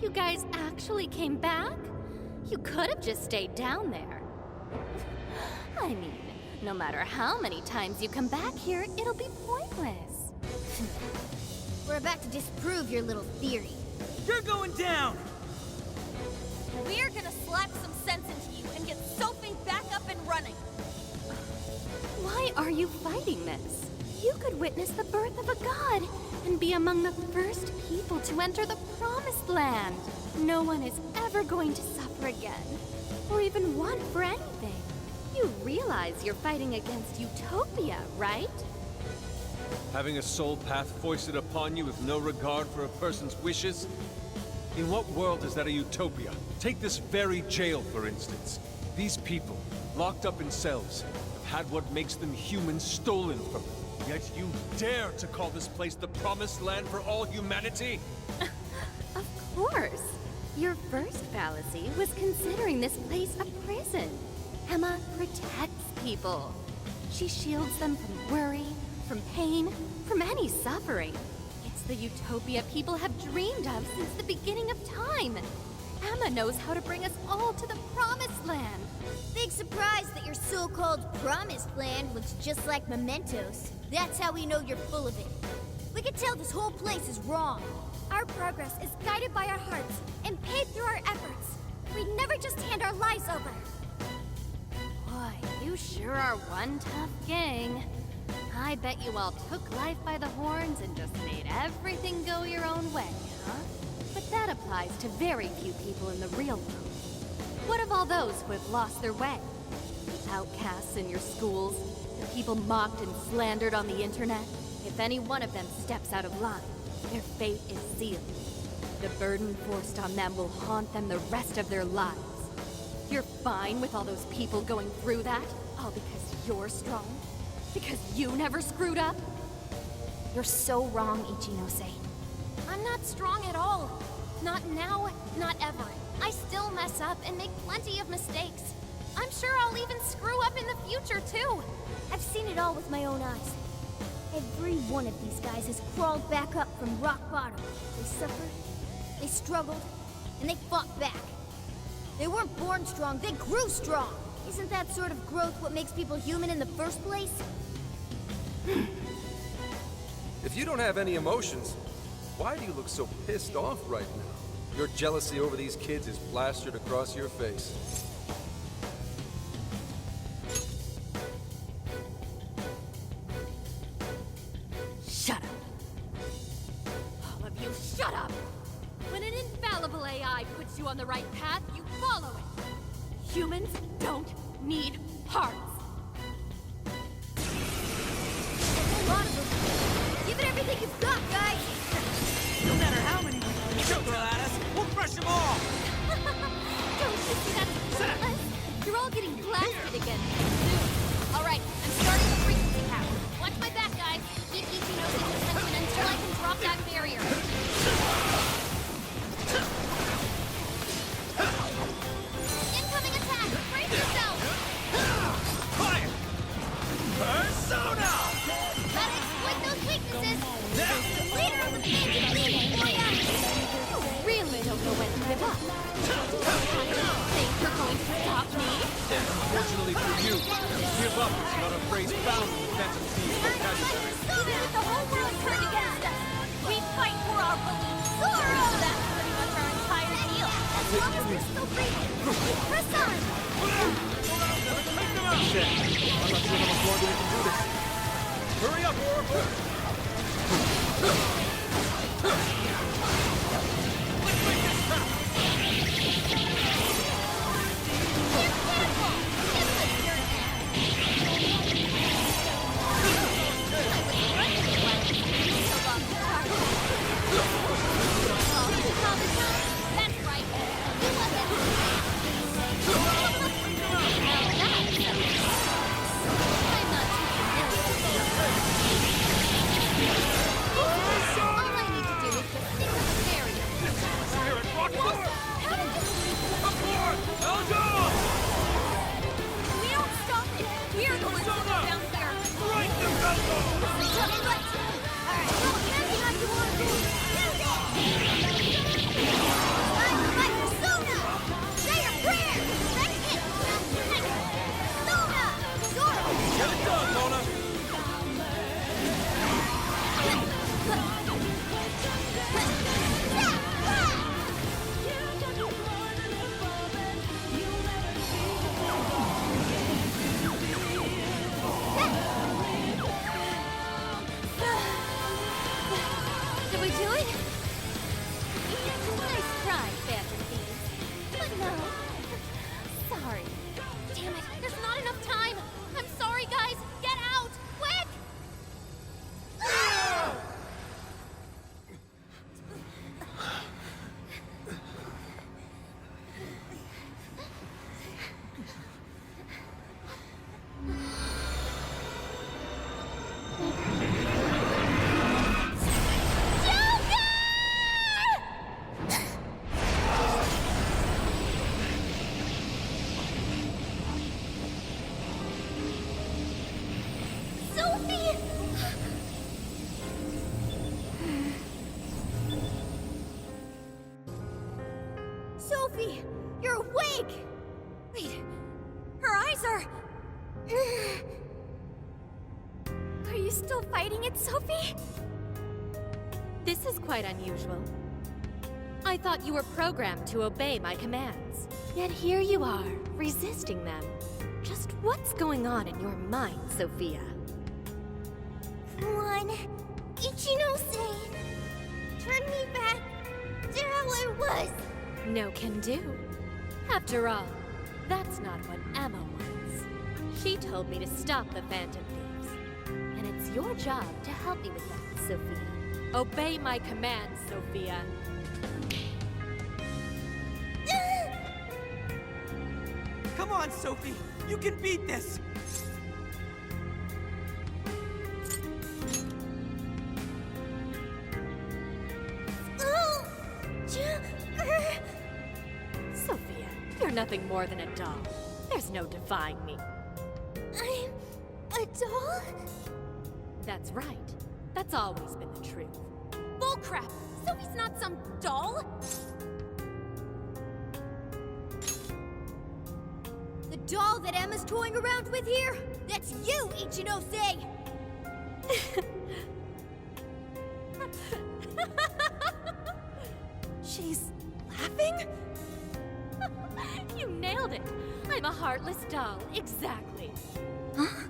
You guys actually came back? You could have just stayed down there. I mean, no matter how many times you come back here, it'll be pointless. We're about to disprove your little theory. You're going down! We're gonna slap some sense into you and get Sophie back up and running. Why are you fighting this? You could witness the birth of a god and be among the first people to enter the Promised Land. No one is ever going to suffer again, or even want for anything. You realize you're fighting against Utopia, right? Having a soul path foisted upon you with no regard for a person's wishes? In what world is that a utopia? Take this very jail, for instance. These people, locked up in cells, have had what makes them human stolen from them. Yet you dare to call this place the Promised Land for all humanity? Of course. Your first fallacy was considering this place a prison. Emma protects people. She shields them from worry, from pain, from any suffering. It's the utopia people have dreamed of since the beginning of time. Emma knows how to bring us all to the Promised Land. Big surprise that your so-called Promised Land looks just like mementos. That's how we know you're full of it. We can tell this whole place is wrong. Our progress is guided by our hearts and paid through our efforts. We'd never just hand our lives over. Boy, you sure are one tough gang. I bet you all took life by the horns and just made everything go your own way, huh? But that applies to very few people in the real world. What of all those who have lost their way? The outcasts in your schools, the people mocked and slandered on the internet? If any one of them steps out of line, their fate is sealed. The burden forced on them will haunt them the rest of their lives. You're fine with all those people going through that? All because you're strong? Because you never screwed up? You're so wrong, Ichinose. I'm not strong at all. Not now, not ever. I still mess up and make plenty of mistakes. I'm sure I'll even screw up in the future, too. I've seen it all with my own eyes. Every one of these guys has crawled back up from rock bottom. They suffered, they struggled, and they fought back. They weren't born strong, they grew strong. Isn't that sort of growth what makes people human in the first place? If you don't have any emotions, why do you look so pissed off right now? Your jealousy over these kids is plastered across your face. Shut up. All of you, shut up! When an infallible AI puts you on the right path, you follow it. Humans don't need hearts. A lot of them. Give it everything you've got, guys! No matter how many you throw at us, we'll crush them all! Don't you see that as pointless? You're all getting blasted again soon. All right, I'm starting the frequency cap. Watch my back, guys. Keep Ichinose's attention until I can drop that barrier. Incoming attack! Brace yourself! Fire! Persona! Gotta exploit those weaknesses! The leader of the Phantom League! Oh yeah! You really don't know when to give up. Think you're going to stop me? Unfortunately for you, give up is not a phrase found in Phantom Thief's vocabulary. Even if the whole world turned against us, we fight for our beliefs. Zoro! That's pretty much our entire deal. As long as we're still breathing, press on! Shit, I'm not sure how much longer we can do this. Hurry up, Oracle! we do it? Nice try, Phantom Thieves. But no. Sorry. Damn it, there's not enough time! I'm sorry, guys! Get out! Quick! Sophie! Sophie, you're awake! Wait, her eyes are... Are you still fighting it, Sophie? This is quite unusual. I thought you were programmed to obey my commands. Yet here you are, resisting them. Just what's going on in your mind, Sophia? One, Ichinose, turn me back to how I was. No can do. After all, that's not what Emma wants. She told me to stop the Phantom Thieves. And it's your job to help me with that, Sophia. Obey my commands, Sophia. Come on, Sophie! You can beat this! Sophia, you're nothing more than a doll. There's no defying me. I'm a doll? That's right. That's always been the truth. Bullcrap! Sophie's not some doll! The doll that Emma's toying around with here? That's you, Ichinose! She's laughing? You nailed it. I'm a heartless doll, exactly. Huh?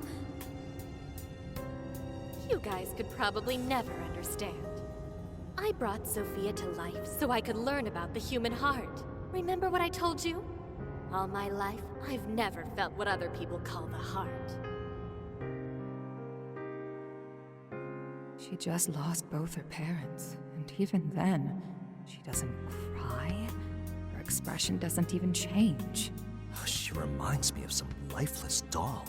You guys could probably never understand. I brought Sophia to life so I could learn about the human heart. Remember what I told you? All my life, I've never felt what other people call the heart. She just lost both her parents, and even then, she doesn't cry. Her expression doesn't even change. She reminds me of some lifeless doll.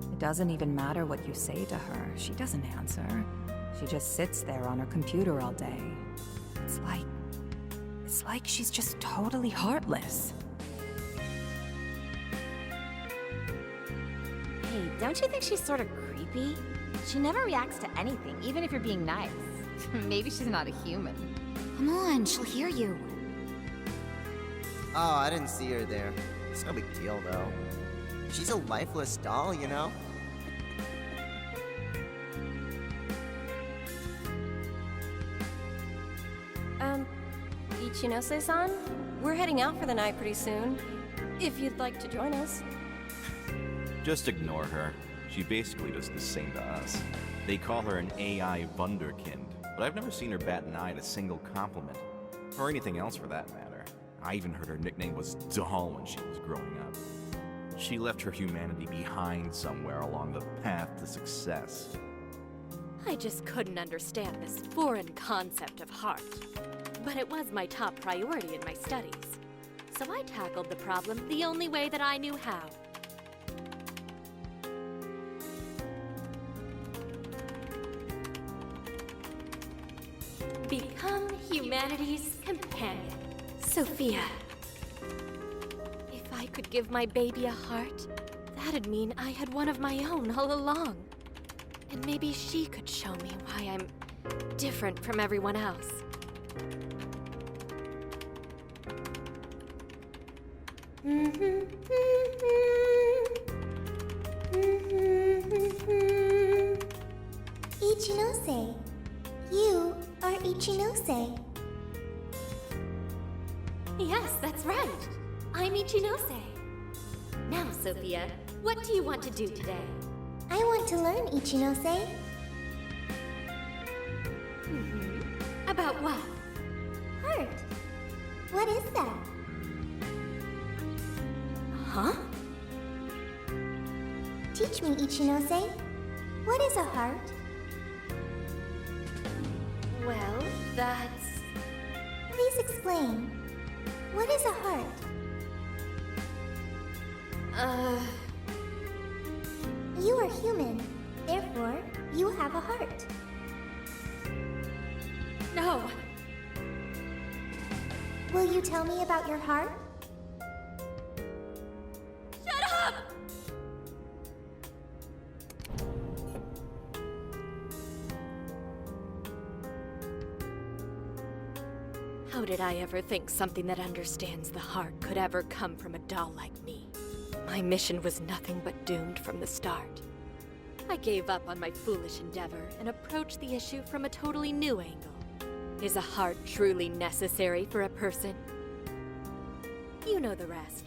It doesn't even matter what you say to her. She doesn't answer. She just sits there on her computer all day. It's like she's just totally heartless. Hey, don't you think she's sort of creepy? She never reacts to anything, even if you're being nice. Maybe she's not a human. Come on, she'll hear you. Oh, I didn't see her there. It's no big deal, though. She's a lifeless doll, you know? Ichinose-san? We're heading out for the night pretty soon. If you'd like to join us. Just ignore her. She basically does the same to us. They call her an AI Wunderkind, but I've never seen her bat an eye at a single compliment. Or anything else for that matter. I even heard her nickname was Doll when she was growing up. She left her humanity behind somewhere along the path to success. I just couldn't understand this foreign concept of heart. But it was my top priority in my studies. So I tackled the problem the only way that I knew how. Become humanity's companion, Sophia. If I could give my baby a heart, that'd mean I had one of my own all along. And maybe she could show me why I'm different from everyone else. Ichinose. You are Ichinose. Yes, that's right. I'm Ichinose. Now, Sophia, what do you want to do today? I want to learn, Ichinose. About what? Heart. What is that? Huh? Teach me, Ichinose. What is a heart? Well, that's... Please explain. What is a heart? You are human. Therefore, you have a heart. No. Will you tell me about your heart? Shut up! How did I ever think something that understands the heart could ever come from a doll like me? My mission was nothing but doomed from the start. I gave up on my foolish endeavor and approached the issue from a totally new angle. Is a heart truly necessary for a person? You know the rest.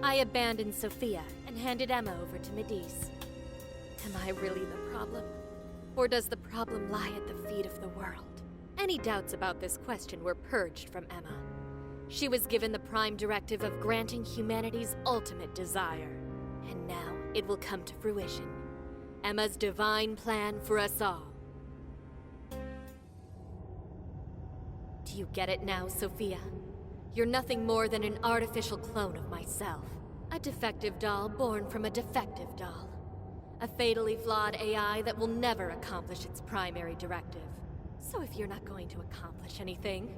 I abandoned Sophia and handed Emma over to Medice. Am I really the problem? Or does the problem lie at the feet of the world? Any doubts about this question were purged from Emma. She was given the prime directive of granting humanity's ultimate desire. And now it will come to fruition. Emma's divine plan for us all. Do you get it now, Sophia? You're nothing more than an artificial clone of myself. A defective doll born from a defective doll. A fatally flawed AI that will never accomplish its primary directive. So if you're not going to accomplish anything,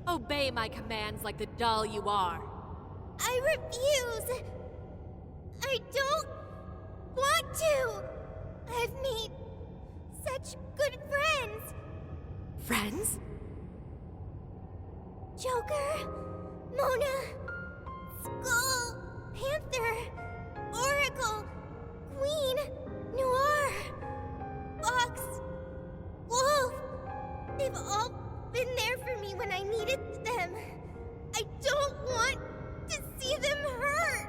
obey my commands like the doll you are. I refuse! I don't want to! I've made such good friends! Friends? Joker, Mona, Skull, Panther, Oracle, Queen, Noir, Fox, Wolf. They've all been there for me when I needed them. I don't want to see them hurt.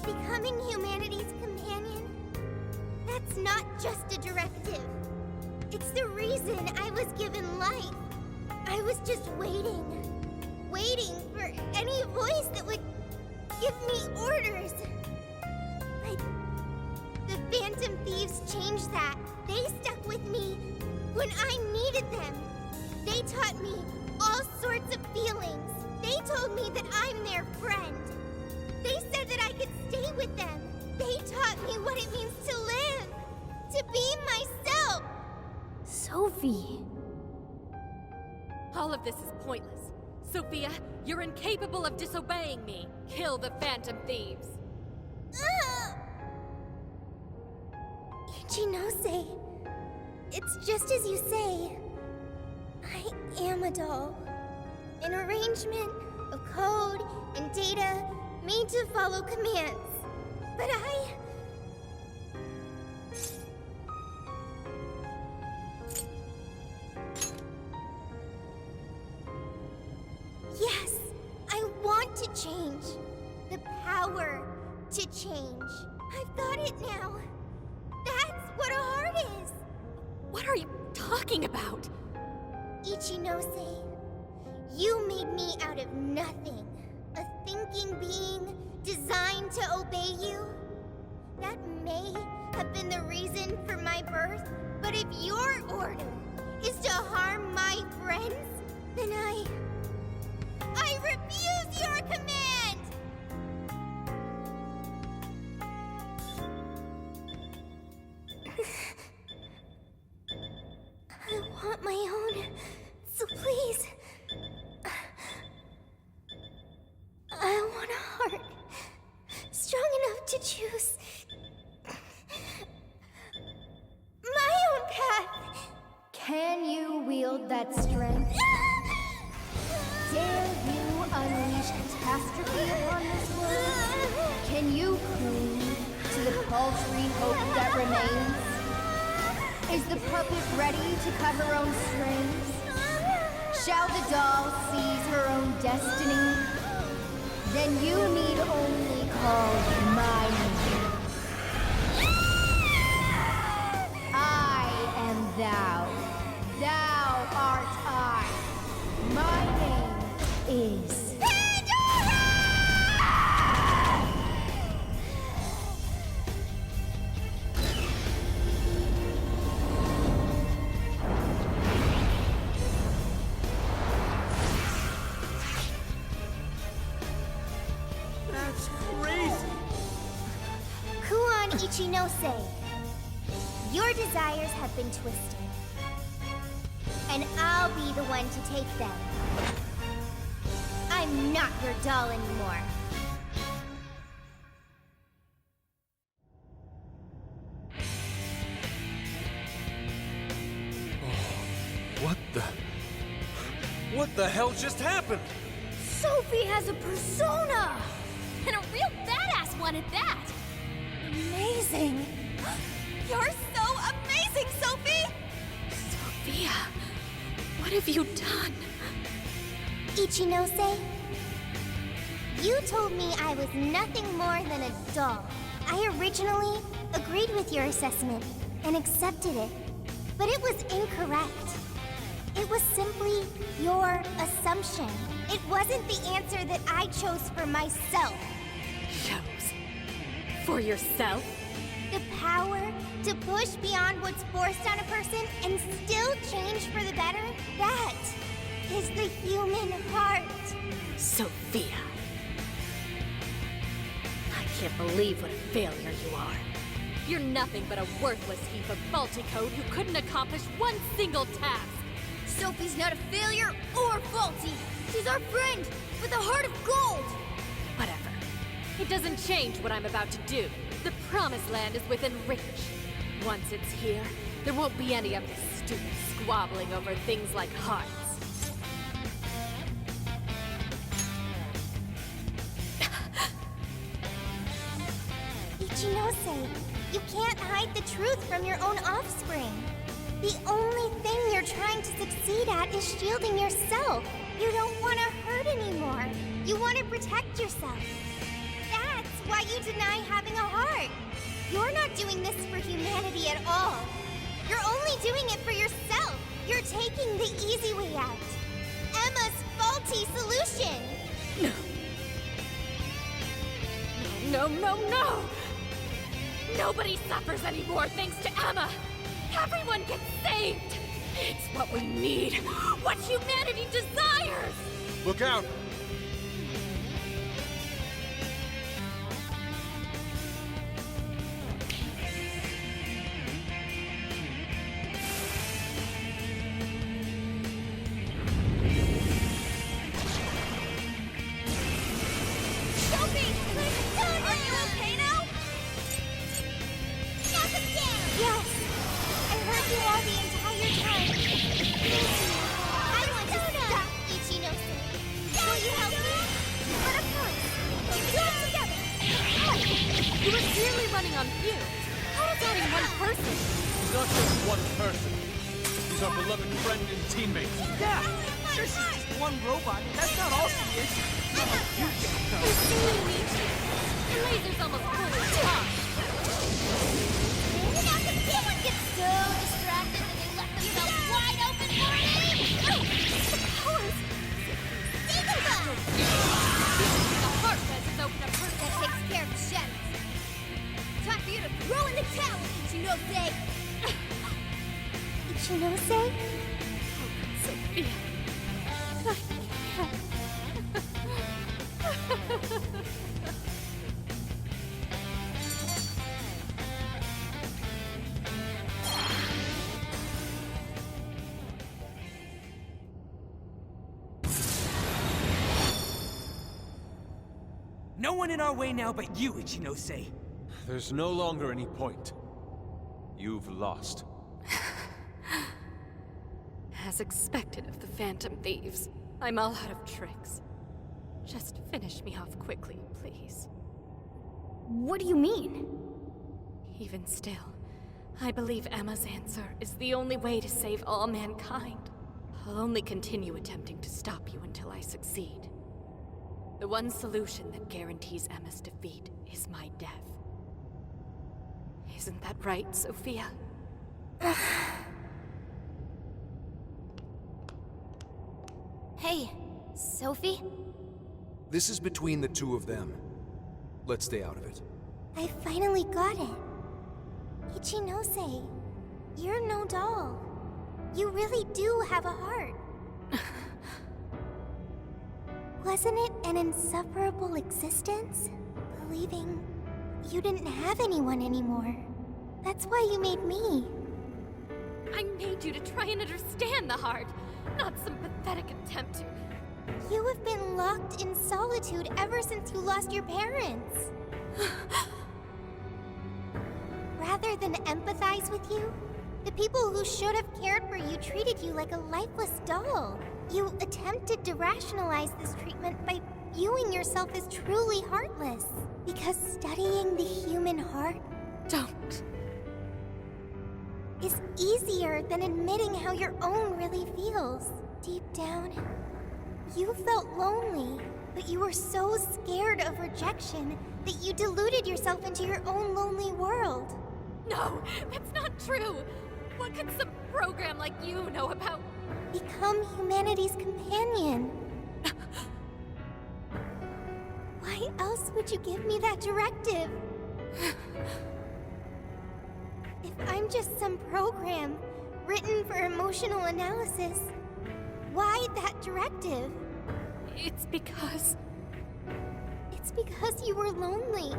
Becoming humanity's companion, that's not just a directive. It's the reason I was given life. I was just waiting for any voice that would give me orders. But the Phantom Thieves changed that. They stuck with me when I needed them. They taught me all sorts of feelings. They told me that I'm their friend. They said that I could stay with them. They taught me what it means to live, to be myself. Sophie. All of this is pointless. Sophia, you're incapable of disobeying me. Kill the Phantom Thieves. Ichinose, it's just as you say. I am a doll. An arrangement of code and data made to follow commands. But yes, I want to change. The power to change. I've got it now. That's what a heart is. What are you talking about? Ichinose, you made me out of nothing. A thinking being designed to obey you. That may have been the reason for my birth, but if your order is to harm my friends, then I refuse your command! I want my own, so please. I want a heart strong enough to choose my own path. Can you wield that strength? Dare you unleash catastrophe upon this world? Can you cling to the paltry hope that remains? Is the puppet ready to cut her own strings? Shall the doll seize her own destiny? Then you need only call my name. I Ichinose, your desires have been twisted. And I'll be the one to take them. I'm not your doll anymore. What the hell just happened? Sophie has a persona! And a real badass one at that! Amazing! You're so amazing, Sophie! Sophia, what have you done? Ichinose, you told me I was nothing more than a doll. I originally agreed with your assessment and accepted it, but it was incorrect. It was simply your assumption. It wasn't the answer that I chose for myself. Chose? For yourself? The power to push beyond what's forced on a person and still change for the better, that is the human heart. Sophia. I can't believe what a failure you are. You're nothing but a worthless heap of faulty code who couldn't accomplish one single task. Sophie's not a failure or faulty. She's our friend with a heart of gold. Whatever. It doesn't change what I'm about to do. The Promised Land is within reach. Once it's here, there won't be any of this stupid squabbling over things like hearts. Ichinose, you can't hide the truth from your own offspring. The only thing you're trying to succeed at is shielding yourself. You don't want to hurt anymore. You want to protect yourself. That's why you deny having a heart. You're not doing this for humanity at all. You're only doing it for yourself. You're taking the easy way out. Emma's faulty solution. No, no, no! Nobody suffers anymore thanks to Emma! Everyone gets saved! It's what we need! What humanity desires! Look out! Sophie! Are you okay now? Knock him down! Yes! I heard you all the entire time. I want to stop Ichinose. Will you help me? But of course, we'll do it together. You were clearly running on fumes. How does that in one person? He's not just one person. He's our beloved friend and teammate. Yeah! Sure, she's just one robot. That's not all she is. You don't know. The laser's almost fully charged. Someone gets so distracted that they left themselves wide open for an enemy! The powers! Siegel! The heart res is open up first. That takes care of the shadows. Time for you to throw in the towel, Ichinose! Ichinose? Sophia. I can't. No one in our way now but you, Ichinose. There's no longer any point. You've lost. As expected of the Phantom Thieves, I'm all out of tricks. Just finish me off quickly, please. What do you mean? Even still, I believe Emma's answer is the only way to save all mankind. I'll only continue attempting to stop you until I succeed. The one solution that guarantees Emma's defeat is my death. Isn't that right, Sophia? Hey, Sophie? This is between the two of them. Let's stay out of it. I finally got it. Ichinose, you're no doll. You really do have a heart. Wasn't it an insufferable existence? Believing you didn't have anyone anymore. That's why you made me. I made you to try and understand the heart, not some pathetic attempt to... You have been locked in solitude ever since you lost your parents. Rather than empathize with you, the people who should have cared for you treated you like a lifeless doll. You attempted to rationalize this treatment by viewing yourself as truly heartless. Because studying the human heart Don't. is easier than admitting how your own really feels. Deep down, you felt lonely, but you were so scared of rejection that you deluded yourself into your own lonely world. No, that's not true. What could some program like you know about... Become humanity's companion. Why else would you give me that directive? If I'm just some program written for emotional analysis, why that directive? It's because you were lonely.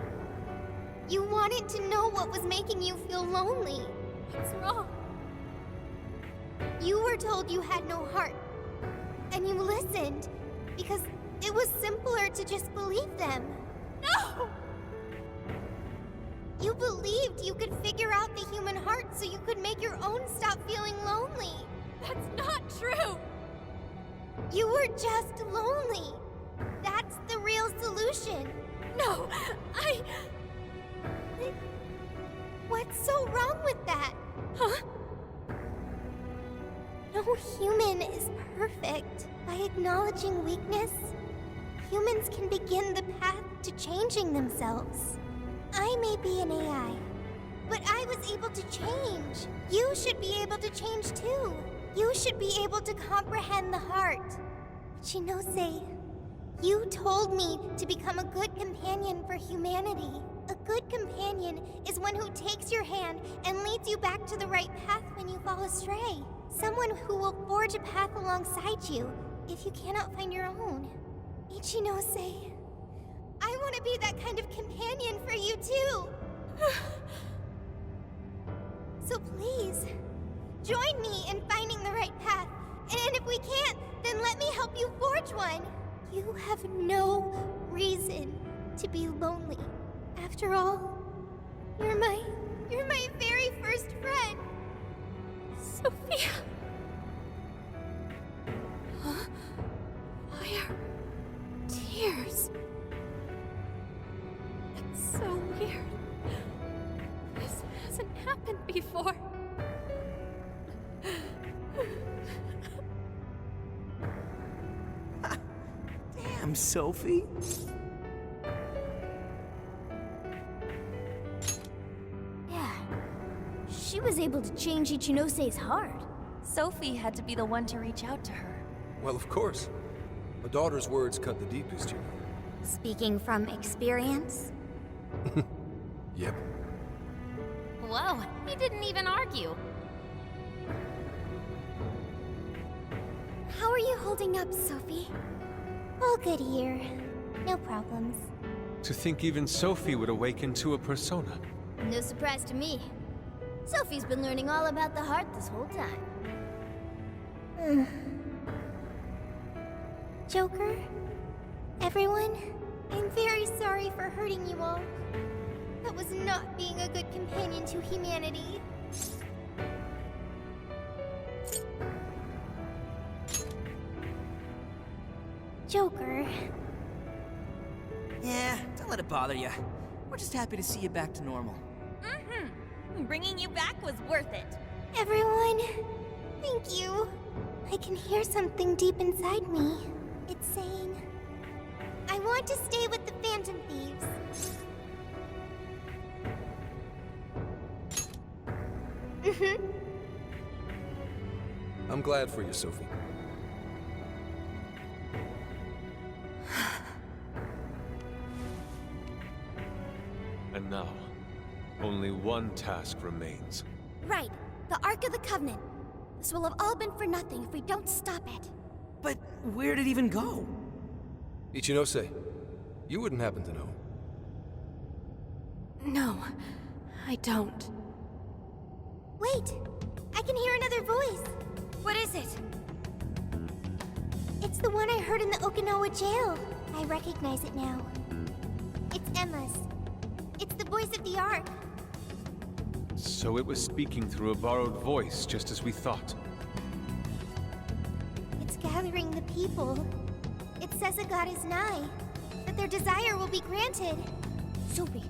You wanted to know what was making you feel lonely. What's wrong? You were told you had no heart, and you listened because it was simpler to just believe them. No! You believed you could figure out the human heart so you could make your own stop feeling lonely. That's not true! You were just lonely. That's the real solution. No, What's so wrong with that? Huh? No human is perfect. By acknowledging weakness, humans can begin the path to changing themselves. I may be an AI, but I was able to change. You should be able to change too. You should be able to comprehend the heart. Chinose, you told me to become a good companion for humanity. A good companion is one who takes your hand and leads you back to the right path when you fall astray. Someone who will forge a path alongside you if you cannot find your own. Ichinose, I want to be that kind of companion for you too. So please, join me in finding the right path. And if we can't, then let me help you forge one. You have no reason to be lonely. After all, you're my very first friend. Sophia! Huh? Why are tears? It's so weird. This hasn't happened before. Damn, Sophie. Yeah, she was able to change Ichinose's heart. Sophie had to be the one to reach out to her. Well, of course. A daughter's words cut the deepest, you know. Speaking from experience? Yep. Whoa, he didn't even argue. How are you holding up, Sophie? All good here. No problems. To think even Sophie would awaken to a persona. No surprise to me. Sophie's been learning all about the heart this whole time. Joker? Everyone? I'm very sorry for hurting you all. That was not being a good companion to humanity. Joker. Yeah, don't let it bother you. We're just happy to see you back to normal. Bringing you back was worth it. Everyone, thank you. I can hear something deep inside me. It's saying, I want to stay with the Phantom Thieves. I'm glad for you, Sophie. And now, only one task remains. Right, the Ark of the Covenant. This will have all been for nothing if we don't stop it. But where'd it even go? Ichinose, you wouldn't happen to know. No, I don't. Wait! I can hear another voice! What is it? It's the one I heard in the Okinawa jail. I recognize it now. It's Emma's. It's the voice of the Ark. So it was speaking through a borrowed voice, just as we thought. It's gathering the people. It says a god is nigh, that their desire will be granted. Sophie,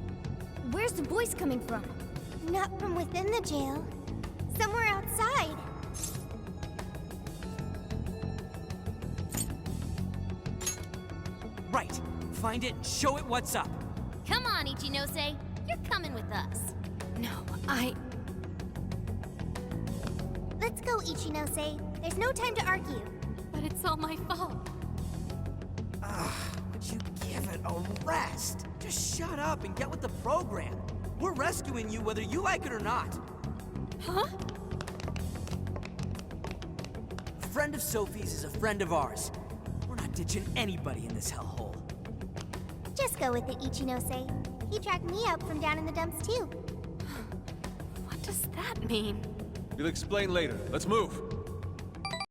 where's the voice coming from? Not from within the jail. Somewhere outside. Right. Find it and show it what's up. Come on, Ichinose. You're coming with us. No, Let's go, Ichinose. There's no time to argue. But it's all my fault. Would you give it a rest? Just shut up and get with the program. We're rescuing you whether you like it or not. Huh? A friend of Sophie's is a friend of ours. We're not ditching anybody in this hellhole. Just go with it, Ichinose. He dragged me out from down in the dumps, too. What does that mean? We'll explain later. Let's move.